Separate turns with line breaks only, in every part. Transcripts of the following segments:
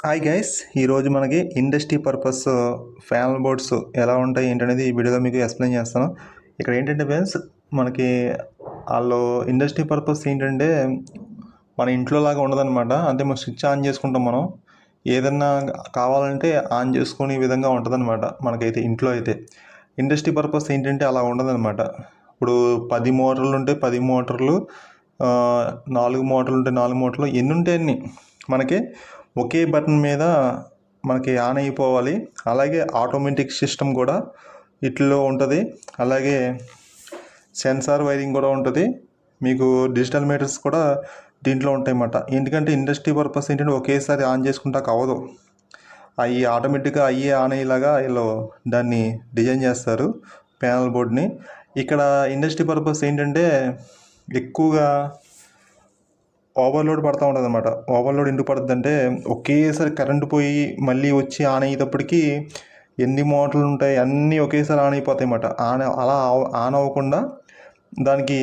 Hi guys, ఈరోజు మనకి industry purpose fan boards ఎలా ఉంటాయి ఏంటనేది ఈ వీడియోలో మీకు ఎక్స్ప్లెయిన్ చేస్తాను. ఇక్కడ ఏంటంటే ఫ్రెండ్స్, మనకి వాళ్ళు ఇండస్ట్రీ పర్పస్ ఏంటంటే మన ఇంట్లో లాగా ఉండదన్నమాట. అంటే మనం స్విచ్ ఆన్ చేసుకుంటాం, మనం ఏదన్నా కావాలంటే ఆన్ చేసుకునే విధంగా ఉంటుందన్నమాట. మనకైతే ఇంట్లో అయితే ఇండస్ట్రీ పర్పస్ ఏంటంటే అలా ఉండదన్నమాట. ఇప్పుడు 10 మోటార్లు ఉంటే 10 మోటార్లు, 4 మోటార్లు ఉంటే 4 మోటార్లు, ఎన్ని ఉంటే అన్ని మనకి ఒకే బటన్ మీద మనకి ఆన్ అయిపోవాలి. అలాగే ఆటోమేటిక్ సిస్టమ్ కూడా ఇట్లో ఉంటుంది. అలాగే సెన్సార్ వైరింగ్ కూడా ఉంటుంది. మీకు డిజిటల్ మీటర్స్ కూడా దీంట్లో ఉంటాయి అన్నమాట. ఎందుకంటే ఇండస్ట్రీ పర్పస్ ఏంటంటే ఒకేసారి ఆన్ చేసుకుంటాక అవ్వదు. అవి ఆటోమేటిక్గా అయ్యే ఆన్ అయ్యేలాగా వీళ్ళు దాన్ని డిజైన్ చేస్తారు, ప్యానల్ బోర్డ్ని. ఇక్కడ ఇండస్ట్రీ పర్పస్ ఏంటంటే ఎక్కువగా ఓవర్లోడ్ పడుతూ ఉంటుంది అన్నమాట. ఓవర్లోడ్ ఎందుకు పడుతుంది అంటే ఒకేసారి కరెంటు పోయి మళ్ళీ వచ్చి ఆన్ అయ్యేటప్పటికి ఎన్ని మోటార్లు ఉంటాయి అన్నీ ఒకేసారి ఆన్ అయిపోతాయి అన్నమాట. అలా ఆన్ అవ్వకుండా దానికి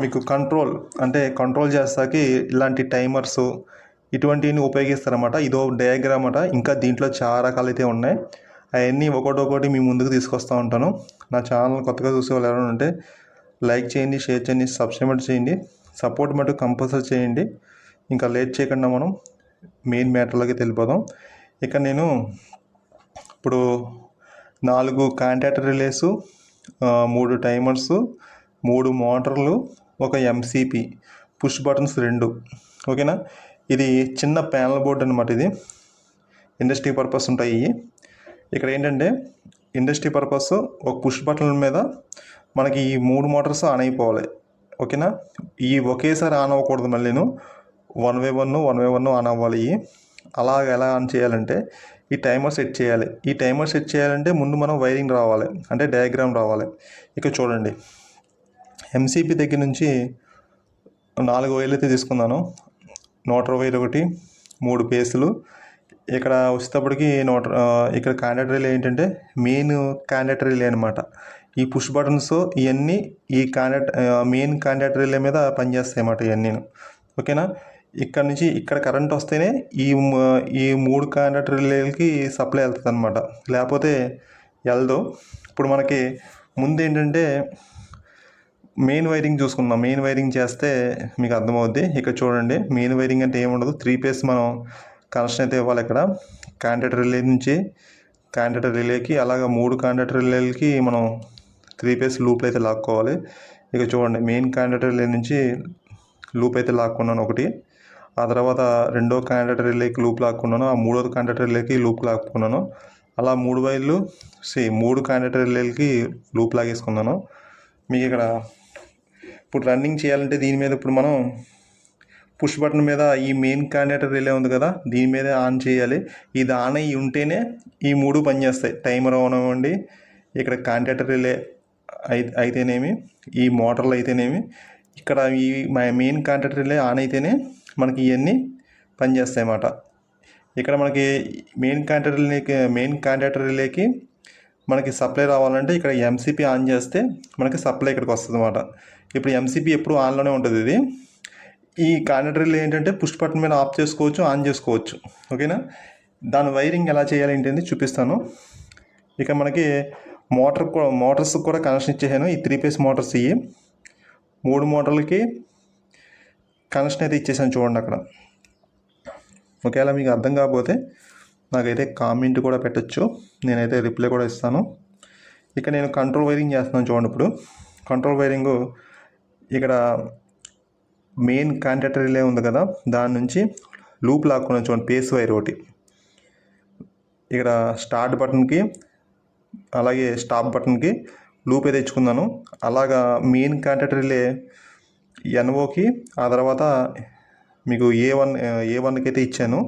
మీకు కంట్రోల్ చేస్తాకి ఇలాంటి టైమర్స్ ఇటువంటివన్నీ ఉపయోగిస్తారన్నమాట. ఇదో డయాగ్రామ్ అన్నమాట. ఇంకా దీంట్లో చాలా రకాలు అయితే ఉన్నాయి. అవన్నీ ఒకటి మీ ముందుకు తీసుకొస్తూ ఉంటాను. నా ఛానల్ కొత్తగా చూసే వాళ్ళు ఎవరైనా ఉంటే లైక్ చేయండి, షేర్ చేయండి, సబ్స్క్రైబ్ చేయండి. సపోర్ట్ మటుకు కంపల్సరీ చేయండి. ఇంకా లేట్ చేయకుండా మనం మెయిన్ మ్యాటర్లోకి వెళ్ళిపోదాం. ఇక నేను ఇప్పుడు 4 కాంటాక్టర్ రిలేస్, 3 టైమర్స్, 3 మోటార్లు, ఒక ఎంసీపీ, పుష్ బటన్స్ 2. ఓకేనా. ఇది చిన్న ప్యానల్ బోర్డ్ అనమాట. ఇది ఇండస్ట్రీ పర్పస్ ఉంటాయి. ఇక్కడ ఏంటంటే ఇండస్ట్రీ పర్పస్ ఒక పుష్ బటన్ మీద మనకి ఈ 3 మోటార్స్ ఆన్ అయిపోవాలి. ఓకేనా. ఈ ఒకేసారి ఆన్ అవ్వకూడదు, మళ్ళీను 1 బై 1 ఆన్ అవ్వాలి. అలాగ ఎలా ఆన్ చేయాలంటే ఈ టైమర్ సెట్ చేయాలి. ఈ టైమర్ సెట్ చేయాలంటే ముందు మనం వైరింగ్ రావాలి, అంటే డయాగ్రామ్ రావాలి. ఇక చూడండి, ఎంసీపీ దగ్గర నుంచి 4 వైర్లు అయితే తీసుకున్నాను. న్యూట్రల్ వైర్ ఒకటి, 3 పేసులు. ఇక్కడ వచ్చేటప్పటికి ఇక్కడ కాంటాక్టర్ రిలే ఏంటంటే మెయిన్ కాంటాక్టర్ రిలే అనమాట. ఈ పుష్ బటన్స్ ఇవన్నీ ఈ మెయిన్ కాంటాక్టర్ రిలే మీద పనిచేస్తాయి అన్నమాట ఇవన్నీ. ఓకేనా. ఇక్కడ నుంచి ఇక్కడ కరెంట్ వస్తేనే ఈ 3 కాంటాక్టర్ రిలేలకి సప్లై వెళ్తుంది అనమాట, లేకపోతే వెళ్దు. ఇప్పుడు మనకి ముందు ఏంటంటే మెయిన్ వైరింగ్ చూసుకుందాం. మెయిన్ వైరింగ్ చేస్తే మీకు అర్థమవుద్ది. ఇక్కడ చూడండి, మెయిన్ వైరింగ్ అంటే ఏముండదు, 3 ఫేస్ మనం కనెక్షన్ అయితే ఇవ్వాలి. ఇక్కడ కాంటాక్టర్ రిలే నుంచి కాంటాక్టర్ రిలేకి, అలాగా 3 కాంటాక్టర్ రిలేలకి మనం 3 ఫేస్ లూప్లు అయితే లాక్కోవాలి. ఇక చూడండి, మెయిన్ కాంటాక్టర్ రిలే నుంచి లూప్ అయితే లాక్కున్నాను ఒకటి. ఆ తర్వాత 2వ కాంటాక్టర్ రిలేకి లూప్ లాక్కున్నాను. ఆ 3వ కాంటాక్టర్ రిలేకి లూప్ లాక్కున్నాను. అలా 3 వైర్లు 3 కాంటాక్టర్ రిలేలకి లూప్ లాగేసుకున్నాను. మీకు ఇక్కడ ఇప్పుడు రన్నింగ్ చేయాలంటే దీని మీద ఇప్పుడు మనం పుష్ బటన్ మీద ఈ మెయిన్ కాంటాక్టర్ రిలే ఉంది కదా, దీని మీద ఆన్ చేయాలి. ఇది ఆన్ అయ్యి ఉంటేనే ఈ 3 పనిచేస్తాయి. టైమర్ ఆన్ అవ్వండి, ఇక్కడ కాంటాక్టర్ రిలే అయితేనేమి, ఈ మోటార్లు అయితేనేమి, ఇక్కడ ఈ మెయిన్ కాంటాక్టర్ రిలే ఆన్ అయితేనే మనకి ఇవన్నీ పనిచేస్తాయి అన్నమాట. ఇక్కడ మనకి మెయిన్ కాంటాక్టర్ రిలేకి మనకి సప్లై రావాలంటే ఇక్కడ ఎంసీపీ ఆన్ చేస్తే మనకి సప్లై ఇక్కడికి వస్తుంది అన్నమాట. ఇప్పుడు ఎంసీపీ ఎప్పుడు ఆన్లోనే ఉంటుంది. ఇది ఈ కాంటాక్టర్ రిలే ఏంటంటే పుష్ బటన్ మీద ఆఫ్ చేసుకోవచ్చు, ఆన్ చేసుకోవచ్చు. ఓకేనా. దాని వైరింగ్ ఎలా చేయాలి ఏంటంటే చూపిస్తాను. ఇక మనకి మోటార్స్ కూడా కనెక్షన్ ఇచ్చేసాను. ఈ 3 ఫేస్ మోటార్స్, ఇవి 3 మోటార్లకి కనెక్షన్ అయితే ఇచ్చేసాను. చూడండి అక్కడ. ఒకవేళ మీకు అర్థం కాకపోతే నాకైతే కామెంట్ కూడా పెట్టచ్చు, నేనైతే రిప్లై కూడా ఇస్తాను. ఇక నేను కంట్రోల్ వైరింగ్ చేస్తున్నాను. చూడండి, ఇప్పుడు కంట్రోల్ వైరింగ్ ఇక్కడ మెయిన్ కాంటాక్టర్ రిలే ఉంది కదా, దాని నుంచి లూప్ లాక్కున్నాను. చూడండి, పేస్ వైర్ ఒకటి ఇక్కడ స్టార్ట్ బటన్కి అలాగే స్టాప్ బటన్కి లూప్ అయితే తెచ్చుకున్నాను. అలాగా మెయిన్ కాంటాక్టర్ రిలే ఎన్ఓకి, ఆ తర్వాత మీకు ఏ1కి అయితే ఇచ్చాను.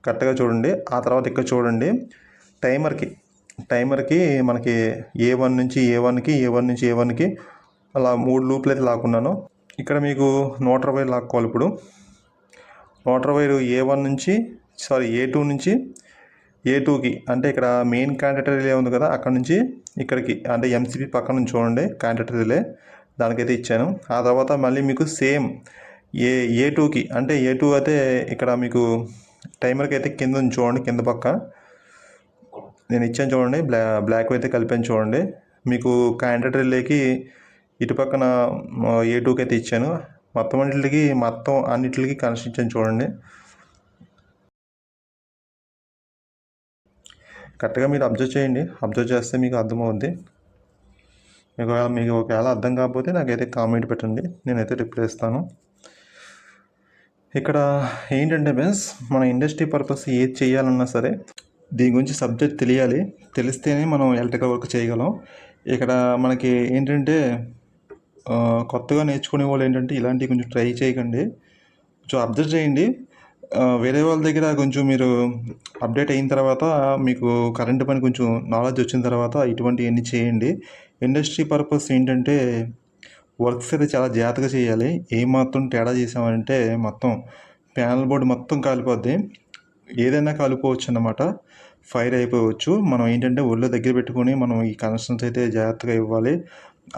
కరెక్ట్గా చూడండి. ఆ తర్వాత ఇక్కడ చూడండి, టైమర్కి మనకి ఏ1 నుంచి ఏ1కి అలా 3 లూప్లు అయితే లాక్కున్నాను. ఇక్కడ మీకు న్యూట్రల్ వైర్ లాక్కోవాలి. ఇప్పుడు న్యూట్రల్ వైర్ ఏ2 నుంచి ఏ2కి, అంటే ఇక్కడ మెయిన్ కాంటాక్టర్ రిలే ఉంది కదా, అక్కడ నుంచి ఇక్కడికి, అంటే ఎంసీపీ పక్కన నుంచి చూడండి కాంటాక్టర్ రిలే, దానికైతే ఇచ్చాను. ఆ తర్వాత మళ్ళీ మీకు సేమ్ ఏ2కి, అంటే ఏ2 అయితే ఇక్కడ మీకు టైమర్కి అయితే కింద ఉంది చూడండి, కింద పక్క నేను ఇచ్చాను చూడండి, బ్లాక్ అయితే కలిపాను చూడండి. మీకు క్యాండిడేట్ రిలేకి ఇటు పక్కన A2కి అయితే ఇచ్చాను. మొత్తం అన్నిటికి కనెక్షన్ ఇచ్చాను చూడండి. కరెక్ట్గా మీరు అబ్జర్వ్ చేయండి, అబ్జర్వ్ చేస్తే మీకు అర్థమవుద్ది. మీకు ఒకవేళ అర్థం కాకపోతే నాకైతే కామెంట్ పెట్టండి, నేనైతే రిప్లై ఇస్తాను. ఇక్కడ ఏంటంటే ఫ్రెండ్స్, మన ఇండస్ట్రీ పర్పస్ ఏది చేయాలన్నా సరే దీని గురించి సబ్జెక్ట్ తెలిస్తేనే మనం ఎలక్ట్రికల్ వర్క్ చేయగలం. ఇక్కడ మనకి ఏంటంటే కొత్తగా నేర్చుకునే వాళ్ళు ఏంటంటే ఇలాంటివి కొంచెం ట్రై చేయకండి, కొంచెం అబ్జర్వ్ చేయండి. వేరే వాళ్ళ దగ్గర కొంచెం మీరు అప్డేట్ అయిన తర్వాత మీకు కరెంటు పని కొంచెం నాలెడ్జ్ వచ్చిన తర్వాత ఇటువంటివన్నీ చేయండి. ఇండస్ట్రీ పర్పస్ ఏంటంటే వర్క్స్ అయితే చాలా జాగ్రత్తగా చేయాలి. ఏమాత్రం తేడా చేసామంటే మొత్తం ప్యానల్ బోర్డు మొత్తం కాలిపోద్ది, ఏదైనా కాలిపోవచ్చు అన్నమాట, ఫైర్ అయిపోవచ్చు. మనం ఏంటంటే ఒళ్ళు దగ్గర పెట్టుకొని మనం ఈ కనెక్షన్స్ అయితే జాగ్రత్తగా ఇవ్వాలి.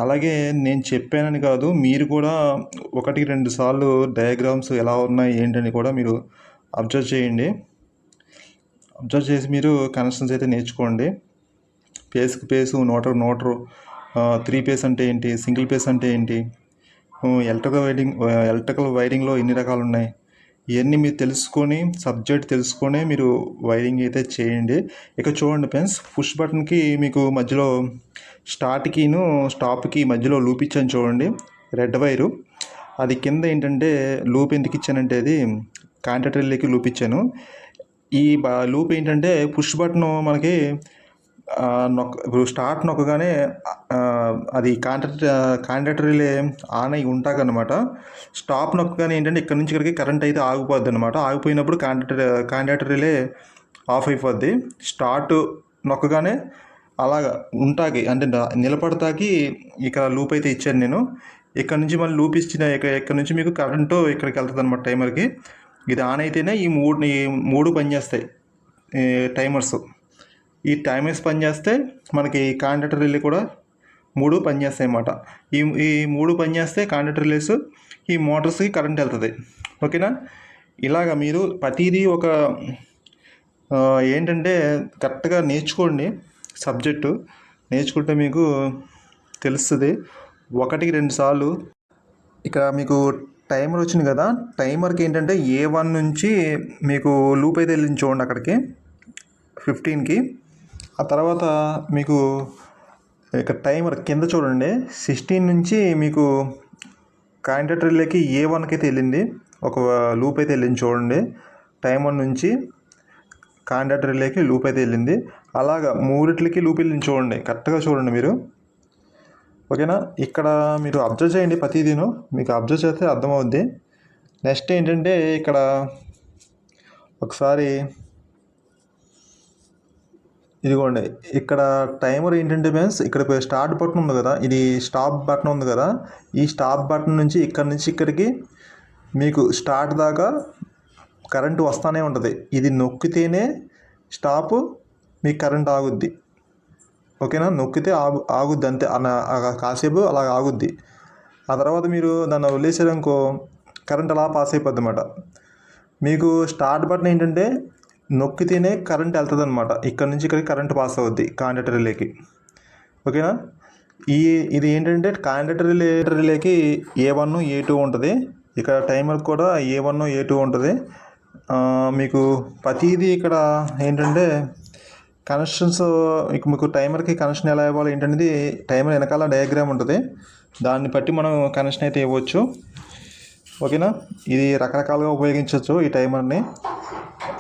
అలాగే నేను చెప్పానని కాదు, మీరు కూడా 1-2 సార్లు డయాగ్రామ్స్ ఎలా ఉన్నాయి ఏంటని కూడా మీరు అబ్జర్వ్ చేయండి. అబ్జర్వ్ చేసి మీరు కనెక్షన్స్ అయితే నేర్చుకోండి. పేస్కి పేసు, నోటరు 3 పేస్ అంటే ఏంటి, సింగిల్ పేస్ అంటే ఏంటి, ఎలక్ట్రికల్ వైరింగ్లో ఎన్ని రకాలు ఉన్నాయి, ఇవన్నీ మీరు సబ్జెక్ట్ తెలుసుకొని మీరు వైరింగ్ అయితే చేయండి. ఇక చూడండి ఫ్రెండ్స్, పుష్ బటన్కి మీకు మధ్యలో స్టార్ట్కిను స్టాప్కి మధ్యలో లూప్ ఇచ్చాను చూడండి, రెడ్ వైరు. అది కింద ఏంటంటే లూప్ ఎందుకు ఇచ్చానంటే అది కాంటాక్టర్ రిలేకి లూప్ ఇచ్చాను. ఈ లూప్ ఏంటంటే పుష్ బటన్ మనకి ఇప్పుడు స్టార్ట్ నొక్కగానే అది కాంటాక్టర్ రిలే ఆన్ అయి ఉంటాకన్నమాట. స్టాప్ నొక్కగానే ఏంటంటే ఇక్కడ నుంచి ఇక్కడికి కరెంట్ అయితే ఆగిపోద్ది అనమాట. ఆగిపోయినప్పుడు కాంటాక్టర్ రిలే ఆఫ్ అయిపోద్ది. స్టార్ట్ నొక్కగానే అలాగా ఉంటాకి అంటే నిలబడతాకి ఇక్కడ లూప్ అయితే ఇచ్చాను నేను. ఇక్కడ నుంచి మళ్ళీ లూప్ ఇచ్చిన ఇక్కడ నుంచి మీకు కరెంటు ఇక్కడికి వెళ్తుంది అనమాట టైమర్కి. ఇది ఆన్ అయితేనే ఈ మూడు పనిచేస్తాయి టైమర్స్. ఈ టైమర్స్ పనిచేస్తే మనకి కాంటాక్టర్ రిలే కూడా 3 పనిచేస్తాయి అన్నమాట. ఈ 3 పనిచేస్తే కాంటాక్టర్ రిలేస్ ఈ మోటార్స్కి కరెంట్ వెళ్తుంది. ఓకేనా? ఇలాగ మీరు ప్రతిదీ ఒక ఏంటంటే కరెక్ట్గా నేర్చుకోండి. సబ్జెక్టు నేర్చుకుంటే మీకు తెలుస్తుంది. 1-2 సార్లు ఇక్కడ మీకు టైమర్ వచ్చింది కదా, టైమర్కి ఏంటంటే A1 నుంచి మీకు లూప్ అయితే వెళ్ళింది చూడండి అక్కడికి 15కి. ఆ తర్వాత మీకు ఇక్కడ టైమర్ కింద చూడండి 16 నుంచి మీకు కాంటాక్టర్ రిలేకి A1కి అయితే వెళ్ళింది, ఒక లూప్ అయితే వెళ్ళింది చూడండి. టైమర్ నుంచి కాంటాక్టర్ రిలేకి లూప్ అయితే వెళ్ళింది. అలాగా 3 లూప్ వెళ్ళింది చూడండి, కరెక్ట్గా చూడండి మీరు. ఓకేనా? ఇక్కడ మీరు అబ్జర్వ్ చేయండి, ప్రతిదీను మీకు అబ్జర్వ్ చేస్తే అర్థమవుద్ది. నెక్స్ట్ ఏంటంటే ఇక్కడ ఒకసారి ఇదిగోండి, ఇక్కడ టైమర్ ఏంటంటే మీన్స్ ఇక్కడ స్టార్ట్ బటన్ ఉంది కదా, ఇది స్టాప్ బటన్ ఉంది కదా, ఈ స్టాప్ బటన్ నుంచి ఇక్కడికి మీకు స్టార్ట్ దాకా కరెంటు వస్తూనే ఉంటుంది. ఇది నొక్కితేనే స్టాప్, మీకు కరెంట్ ఆగుద్ది. ఓకేనా? నొక్కితే ఆగుద్ది అంతే, కాసేపు అలా ఆగుద్ది. ఆ తర్వాత మీరు దాన్ని వదిలేసారనుకో కరెంట్ అలా పాస్ అయిపోద్ది అన్నమాట. మీకు స్టార్ట్ బటన్ ఏంటంటే నొక్కితేనే కరెంట్ వెళ్తుంది అనమాట, ఇక్కడ నుంచి ఇక్కడికి కరెంట్ పాస్ అవుద్ది కాంటాక్టర్ రిలేకి. ఓకేనా? ఇది ఏంటంటే కాంటాక్టర్ రిలేకి A1 A2 ఉంటుంది. ఇక్కడ టైమర్ కూడా A1 A2 ఉంటుంది. మీకు ప్రతిదీ ఇక్కడ ఏంటంటే కనెక్షన్స్ మీకు టైమర్కి కనెక్షన్ ఎలా ఇవ్వాలి ఏంటనేది టైమర్ వెనకాల డయాగ్రామ్ ఉంటుంది, దాన్ని బట్టి మనం కనెక్షన్ అయితే ఇవ్వచ్చు. ఓకేనా? ఇది రకరకాలుగా ఉపయోగించవచ్చు ఈ టైమర్ని.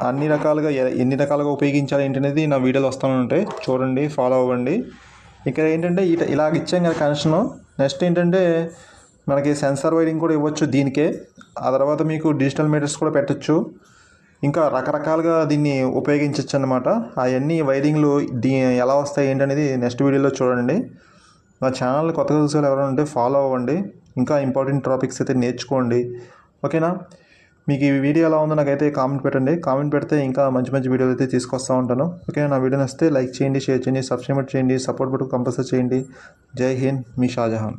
అన్ని రకాలుగా ఎన్ని రకాలుగా ఉపయోగించాలి ఏంటనేది నా వీడియోలో వస్తూనే ఉంటాయి, చూడండి, ఫాలో అవ్వండి. ఇక్కడ ఏంటంటే ఇలాగ ఇచ్చాం కదా కనెక్షను. నెక్స్ట్ ఏంటంటే మనకి సెన్సార్ వైరింగ్ కూడా ఇవ్వచ్చు దీనికే. ఆ తర్వాత మీకు డిజిటల్ మీటర్స్ కూడా పెట్టచ్చు, ఇంకా రకరకాలుగా దీన్ని ఉపయోగించవచ్చు అన్నమాట. అవన్నీ వైరింగ్లు ఎలా వస్తాయి ఏంటనేది నెక్స్ట్ వీడియోలో చూడండి. మా ఛానల్ కొత్తగా చూసే ఎవరైనా ఉంటే ఫాలో అవ్వండి, ఇంకా ఇంపార్టెంట్ టాపిక్స్ అయితే నేర్చుకోండి. ఓకేనా? మీకు ఈ వీడియో ఎలా ఉందో నాకైతే కామెంట్ పెట్టండి. కామెంట్ పెడితే ఇంకా మంచి మంచి వీడియోలు అయితే తీసుకొస్తూ ఉంటాను. ఓకే, నా వీడియో నచ్చితే లైక్ చేయండి, షేర్ చేయండి, సబ్స్క్రైబ్ చేయండి, సపోర్ట్ బటన్ కంపల్సరీ చేయండి. జై హింద్, మీ షాజహాన్.